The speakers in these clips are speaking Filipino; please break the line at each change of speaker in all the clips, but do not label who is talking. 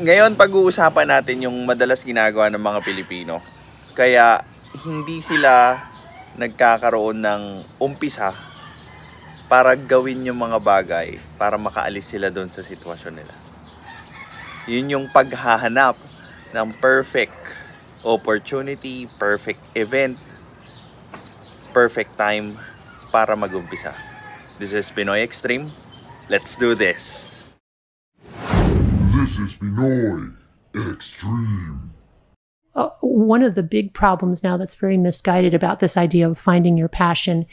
Ngayon, pag-uusapan natin yung madalas ginagawa ng mga Pilipino. Kaya hindi sila nagkakaroon ng umpisa para gawin yung mga bagay para makaalis sila doon sa sitwasyon nila. Yun yung paghahanap ng perfect opportunity, perfect event, perfect time para mag-umpisa. This is Pinoy Extreme. Let's do this!
This is Pinoy Extreme.
One of the big problems now that's very misguided about this idea of finding your passion,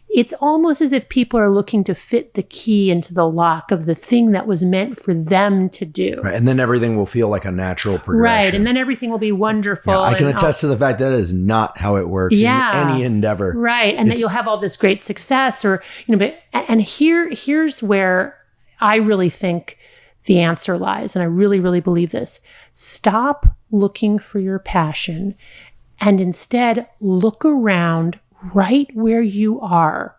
it's almost as if people are looking to fit the key into the lock of the thing that was meant for them to do.
Right, and then everything will feel like a natural progression.
Right, and then everything will be wonderful.
Yeah, I can attest to the fact that is not how it works in any endeavor.
Right, and that you'll have all this great success, or and here's where I really think the answer lies, and I really, really believe this. Stop looking for your passion and instead look around right where you are.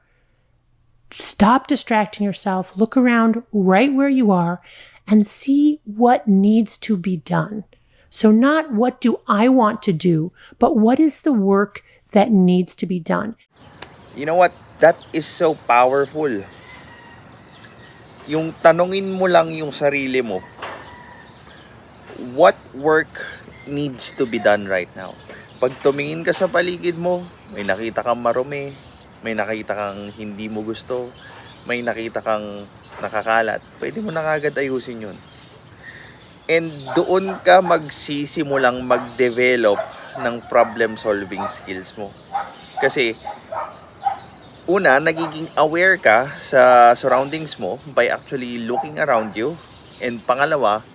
Stop distracting yourself, look around right where you are and see what needs to be done. So not what do I want to do, but what is the work that needs to be done.
You know what? That is so powerful. Yung tanungin mo lang yung sarili mo, what work needs to be done right now? Pag tumingin ka sa paligid mo, may nakita kang marumi, may nakita kang hindi mo gusto, may nakita kang nakakalat, pwede mo na kagad ayusin yun. And doon ka magsisimulang mag-develop ng problem-solving skills mo. Kasi una, nagiging aware ka sa surroundings mo by actually looking around you. And pangalawa,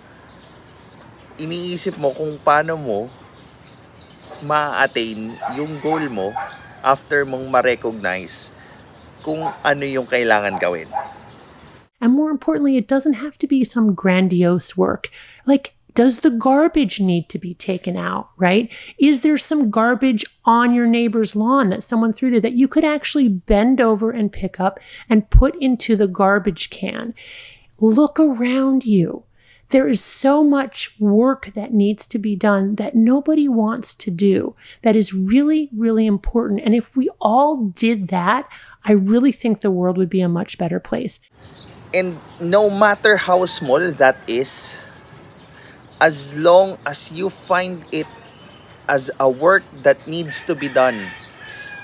iniisip mo kung paano mo ma-attain yung goal mo after mong ma-recognize kung ano yung kailangan gawin.
And more importantly, it doesn't have to be some grandiose work. Like, does the garbage need to be taken out, right? Is there some garbage on your neighbor's lawn that someone threw there that you could actually bend over and pick up and put into the garbage can? Look around you. There is so much work that needs to be done that nobody wants to do that is really, really important. And if we all did that, I really think the world would be a much better place.
And no matter how small that is, as long as you find it as a work that needs to be done,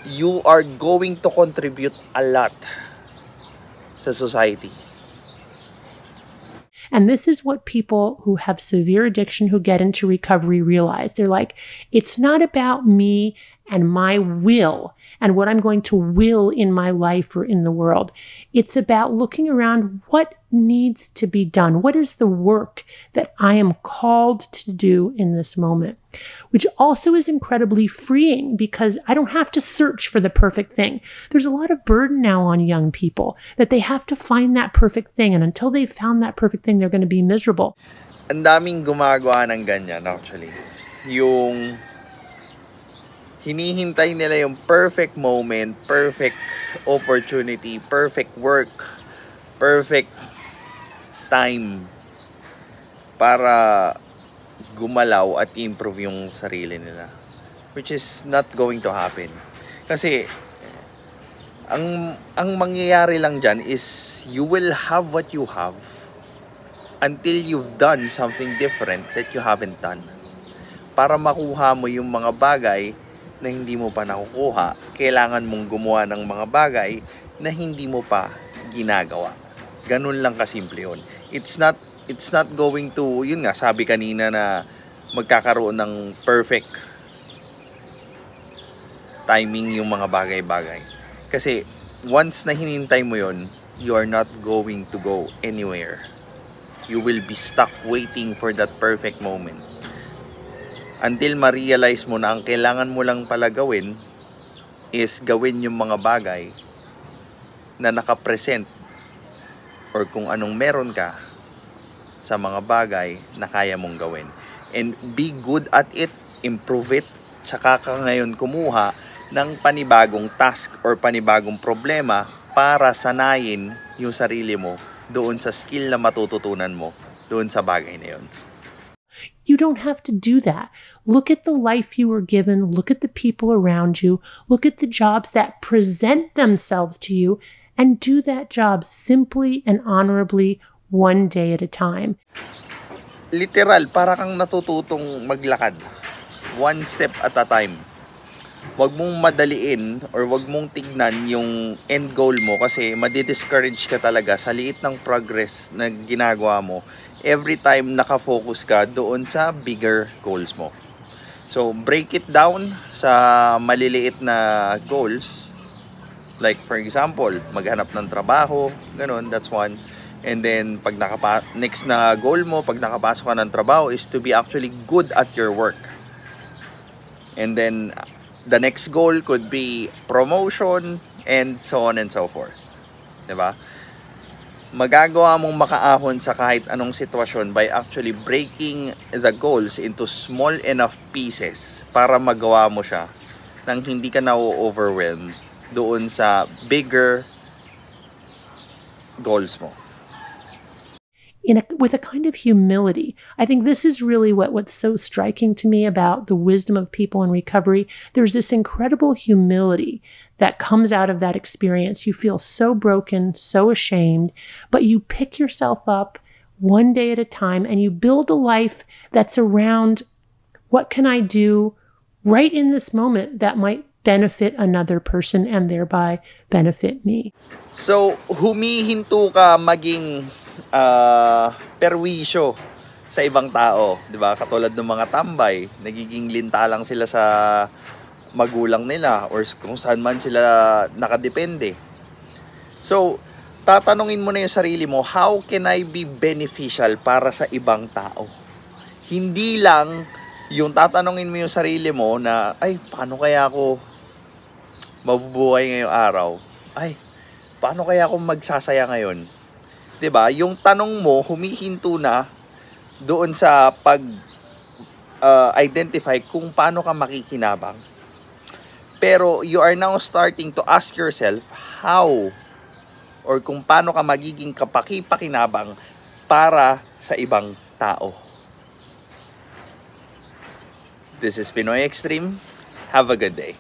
you are going to contribute a lot sa society.
And this is what people who have severe addiction who get into recovery realize. They're like, it's not about me and my will and what I'm going to will in my life or in the world. It's about looking around what needs to be done. What is the work that I am called to do in this moment? Which also is incredibly freeing because I don't have to search for the perfect thing. There's a lot of burden now on young people that they have to find that perfect thing. And until they've found that perfect thing, they're going to be miserable.
Ang daming gumagawa ng ganyan actually. Yung hinihintay nila yung perfect moment, perfect opportunity, perfect work, perfect time para gumalaw at improve yung sarili nila, which is not going to happen. Kasi ang mangyayari lang dyan is you will have what you have until you've done something different that you haven't done. Para makuha mo yung mga bagay na hindi mo pa nakukuha, kailangan mong gumawa ng mga bagay na hindi mo pa ginagawa. Ganun lang kasimple yun. It's not going to, yun nga, sabi kanina na magkakaroon ng perfect timing yung mga bagay-bagay. Kasi once na hinintay mo yun, you are not going to go anywhere. You will be stuck waiting for that perfect moment. Until ma-realize mo na ang kailangan mo lang pala gawin is gawin yung mga bagay na nakapresent or kung anong meron ka sa mga bagay na kaya mong gawin. And be good at it, improve it, tsaka ka ngayon kumuha ng panibagong task or panibagong problema para sanayin yung sarili mo doon sa skill na matututunan mo doon sa bagay na yun.
You don't have to do that. Look at the life you were given. Look at the people around you. Look at the jobs that present themselves to you and do that job simply and honorably one day at a time.
Literal, para kang natututong maglakad. One step at a time. Wag mong madaliin or wag mong tignan yung end goal mo kasi madi-discourage ka talaga sa liit ng progress na ginagawa mo every time nakafocus ka doon sa bigger goals mo. So, break it down sa maliliit na goals. Like, for example, maghanap ng trabaho, ganun, that's one. And then, next na goal mo, pag nakapasok ka ng trabaho is to be actually good at your work. And then, the next goal could be promotion and so on and so forth. Diba? Magagawa mong makaahon sa kahit anong sitwasyon by actually breaking the goals into small enough pieces para magawa mo siya nang hindi ka na-overwhelm doon sa bigger goals mo.
With a kind of humility. I think this is really what's so striking to me about the wisdom of people in recovery. There's this incredible humility that comes out of that experience. You feel so broken, so ashamed, but you pick yourself up one day at a time and you build a life that's around what can I do right in this moment that might benefit another person and thereby benefit me.
So, humihinto ka maging perwisyo sa ibang tao, 'di ba? Katulad ng mga tambay, nagiging linta lang sila sa magulang nila or kung saan man sila nakadepende. So, tatanungin mo na yung sarili mo, how can I be beneficial para sa ibang tao? Hindi lang yung tatanungin mo yung sarili mo na, ay, paano kaya ako mabubuhay ngayong araw? Ay, paano kaya ako magsasaya ngayon? 'Di ba? Yung tanong mo humihinto na doon sa identify kung paano ka makikinabang. Pero you are now starting to ask yourself how or kung paano ka magiging kapaki-pakinabang para sa ibang tao. This is Pinoy Extreme. Have a good day.